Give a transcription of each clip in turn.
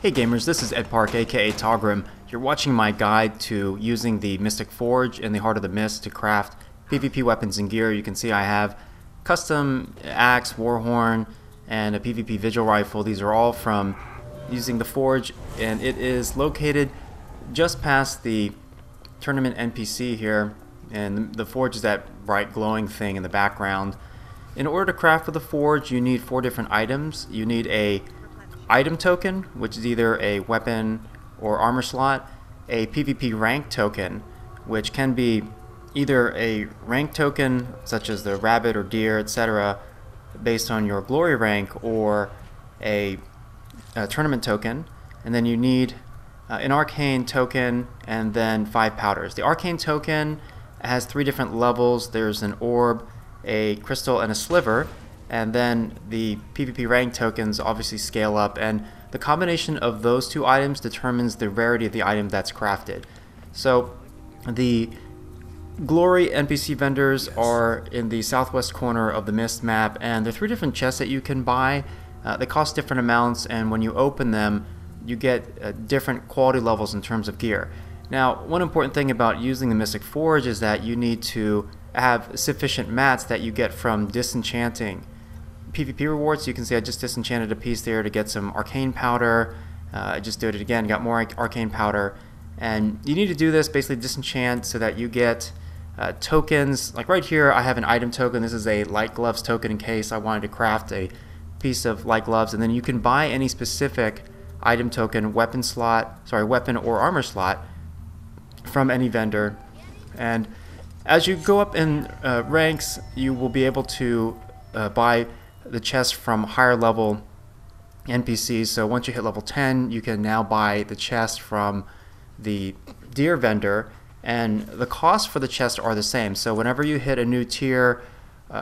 Hey gamers, this is Ed Park aka Taugrim. You're watching my guide to using the Mystic Forge in the Heart of the Mist to craft PvP weapons and gear. You can see I have custom axe, warhorn, and a PvP Vigil Rifle. These are all from using the Forge, and it is located just past the tournament NPC here, and the Forge is that bright glowing thing in the background. In order to craft with the Forge, you need 4 different items. You need a item token, which is either a weapon or armor slot, a PvP rank token, which can be either a rank token such as the rabbit or deer, etc., based on your glory rank, or a tournament token. And then you need an arcane token and then 5 powders. The arcane token has 3 different levels. There's an orb, a crystal, and a sliver. And then the PvP rank tokens obviously scale up, and the combination of those 2 items determines the rarity of the item that's crafted. So the glory NPC vendors are in the southwest corner of the Mist map, and there are 3 different chests that you can buy. They cost different amounts, and when you open them you get different quality levels in terms of gear. Now, one important thing about using the Mystic Forge is that you need to have sufficient mats that you get from disenchanting PvP rewards. You can see I just disenchanted a piece there to get some arcane powder. I just did it again, got more arcane powder. And you need to do this, basically disenchant, so that you get tokens. Like right here I have an item token. This is a light gloves token in case I wanted to craft a piece of light gloves. And then you can buy any specific item token, weapon or armor slot from any vendor. And as you go up in ranks, you will be able to buy the chest from higher level NPCs. So once you hit level 10, you can now buy the chest from the deer vendor, and the costs for the chest are the same. So whenever you hit a new tier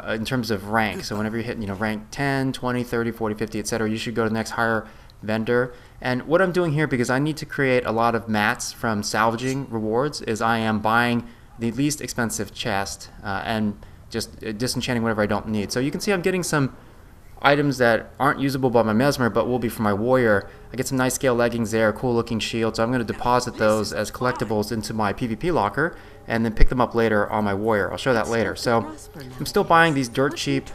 in terms of rank, so whenever you hit rank 10, 20, 30, 40, 50, etc., you should go to the next higher vendor. And what I'm doing here, because I need to create a lot of mats from salvaging rewards, is I am buying the least expensive chest and just disenchanting whatever I don't need. So you can see I'm getting some items that aren't usable by my Mesmer but will be for my warrior. I get some nice scale leggings there, cool looking shield, so I'm going to deposit those as collectibles into my PvP locker and then pick them up later on my warrior. I'll show that later. So I'm still buying these dirt cheap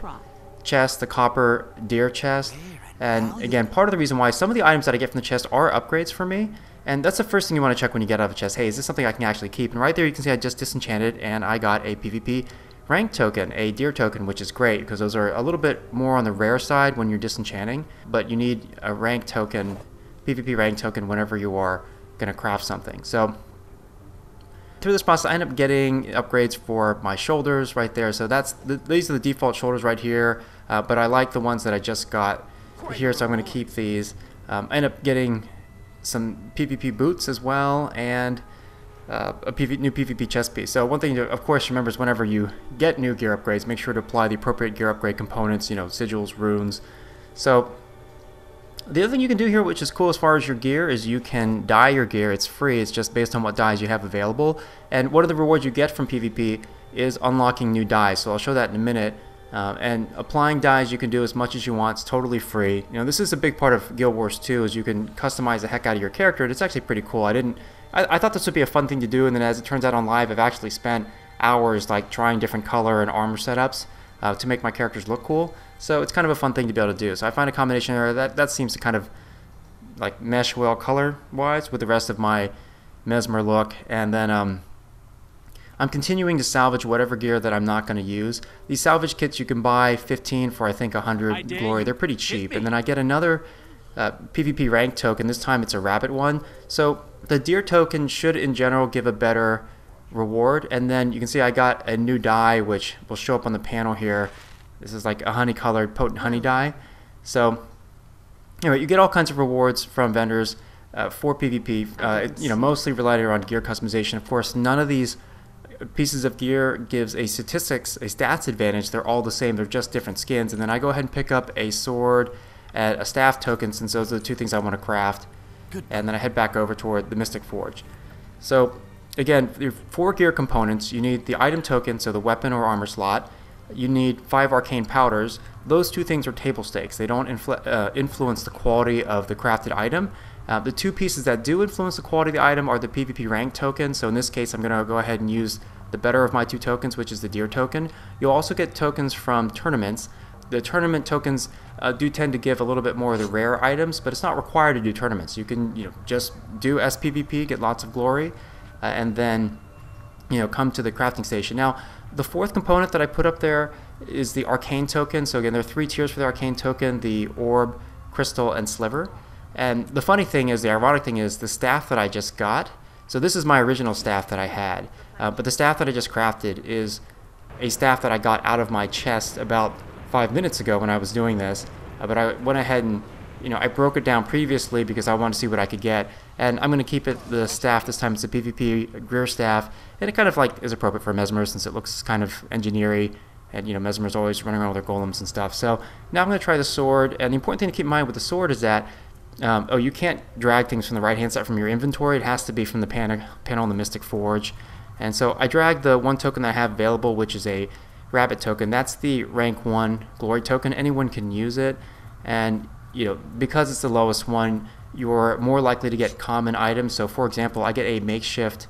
chests, the copper deer chest, and again, part of the reason why some of the items that I get from the chest are upgrades for me, and that's the first thing you want to check when you get out of a chest. Hey, is this something I can actually keep? And right there you can see I just disenchanted and I got a PvP rank token, a deer token, which is great because those are a little bit more on the rare side when you're disenchanting, but you need a rank token, PvP rank token, whenever you are going to craft something. So through this process I end up getting upgrades for my shoulders right there. So these are the default shoulders right here, but I like the ones that I just got here, so I'm going to keep these. I end up getting some PvP boots as well, and a new PvP chest piece. So one thing to, of course, remember is whenever you get new gear upgrades, make sure to apply the appropriate gear upgrade components, sigils, runes. So the other thing you can do here, which is cool as far as your gear, is you can dye your gear. It's free. It's just based on what dyes you have available. And one of the rewards you get from PvP is unlocking new dyes. So I'll show that in a minute. And applying dyes you can do as much as you want. It's totally free. This is a big part of Guild Wars 2, is you can customize the heck out of your character, and it's actually pretty cool. I thought this would be a fun thing to do, and then as it turns out on live, I've actually spent hours trying different color and armor setups to make my characters look cool. So it's kind of a fun thing to be able to do. So I find a combination there that seems to kind of mesh well color-wise with the rest of my Mesmer look. And then I'm continuing to salvage whatever gear that I'm not going to use. These salvage kits you can buy 15 for I think 100 glory. They're pretty cheap. And then I get another PvP rank token. This time it's a rabbit one. So the deer token should in general give a better reward. And then you can see I got a new dye which will show up on the panel here. This is like a honey colored potent honey dye. So anyway, you get all kinds of rewards from vendors for PvP, mostly related around gear customization. Of course, none of these pieces of gear gives a stats advantage. They're all the same. They're just different skins. And then I go ahead and pick up a sword and a staff token, since those are the 2 things I want to craft. And then I head back over toward the Mystic Forge. So again, your 4 gear components. You need the item token, so the weapon or armor slot. You need 5 arcane powders. Those 2 things are table stakes. They don't influence the quality of the crafted item. The two pieces that do influence the quality of the item are the PvP rank token. So in this case, I'm going to go ahead and use the better of my two tokens, which is the deer token. You'll also get tokens from tournaments. The tournament tokens do tend to give a little bit more of the rare items, but it's not required to do tournaments. You can just do SPVP, get lots of glory, and then come to the crafting station. Now, the fourth component that I put up there is the arcane token. So again, there are 3 tiers for the arcane token: the orb, crystal, and sliver. And the funny thing is, the ironic thing is, the staff that I just got, so this is my original staff that I had, but the staff that I just crafted is a staff that I got out of my chest about 5 minutes ago when I was doing this, but I went ahead and I broke it down previously because I wanted to see what I could get, and I'm going to keep it the staff this time. It's a PvP Greer staff, and it kind of is appropriate for Mesmer since it looks kind of engineery, and Mesmer's always running around with their golems and stuff. So now I'm going to try the sword, and the important thing to keep in mind with the sword is that you can't drag things from the right hand side from your inventory. It has to be from the panel in the Mystic Forge. And so I dragged the one token that I have available, which is a rabbit token. That's the rank 1 glory token. Anyone can use it, and because it's the lowest one, you're more likely to get common items. So for example, I get a makeshift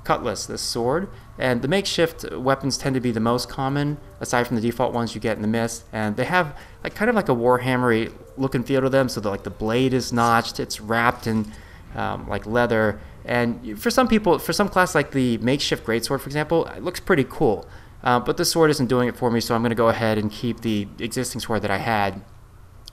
cutlass, this sword, and the makeshift weapons tend to be the most common aside from the default ones you get in the mist, and they have kind of like a warhammery look and feel to them. So the blade is notched, it's wrapped in like leather, and for some people, for some class like the makeshift greatsword for example, it looks pretty cool, but this sword isn't doing it for me, so I'm going to go ahead and keep the existing sword that I had,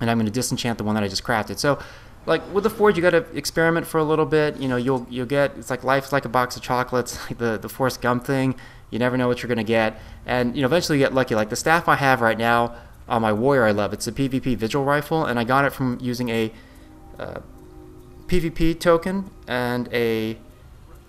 and I'm going to disenchant the one that I just crafted. So with the forge, you got to experiment for a little bit. You'll get, it's like life's like a box of chocolates, like the Forrest Gump thing. You never know what you're going to get, and eventually you get lucky. Like the staff I have right now on my warrior, I love. It's a PVP Vigil Rifle, and I got it from using a PvP token and a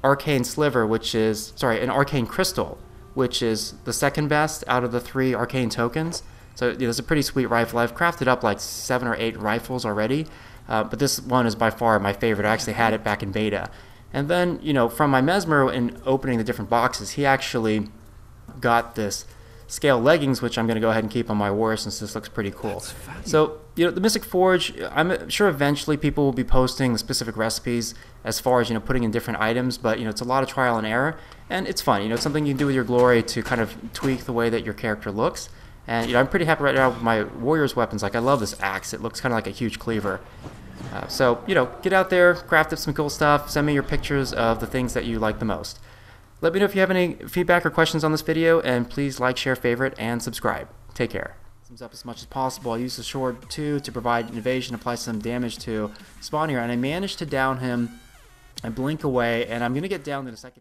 arcane sliver, an arcane crystal, which is the second best out of the 3 arcane tokens. So it's a pretty sweet rifle. I've crafted up like 7 or 8 rifles already, but this one is by far my favorite. I actually had it back in beta. And then, from my Mesmer in opening the different boxes, he actually got this scale leggings, which I'm going to go ahead and keep on my warrior since this looks pretty cool. So, the Mystic Forge, I'm sure eventually people will be posting the specific recipes as far as, putting in different items, but, it's a lot of trial and error, and it's fun. It's something you can do with your glory to kind of tweak the way that your character looks. And, I'm pretty happy right now with my warrior's weapons. Like, I love this axe. It looks kind of like a huge cleaver. So, get out there, craft up some cool stuff, send me your pictures of the things that you like the most. Let me know if you have any feedback or questions on this video, and please like, share, favorite, and subscribe. Take care. Thumbs up as much as possible. I use the sword too to provide an evasion, apply some damage to Spawn here, and I managed to down him. I blink away, and I'm going to get down in a second.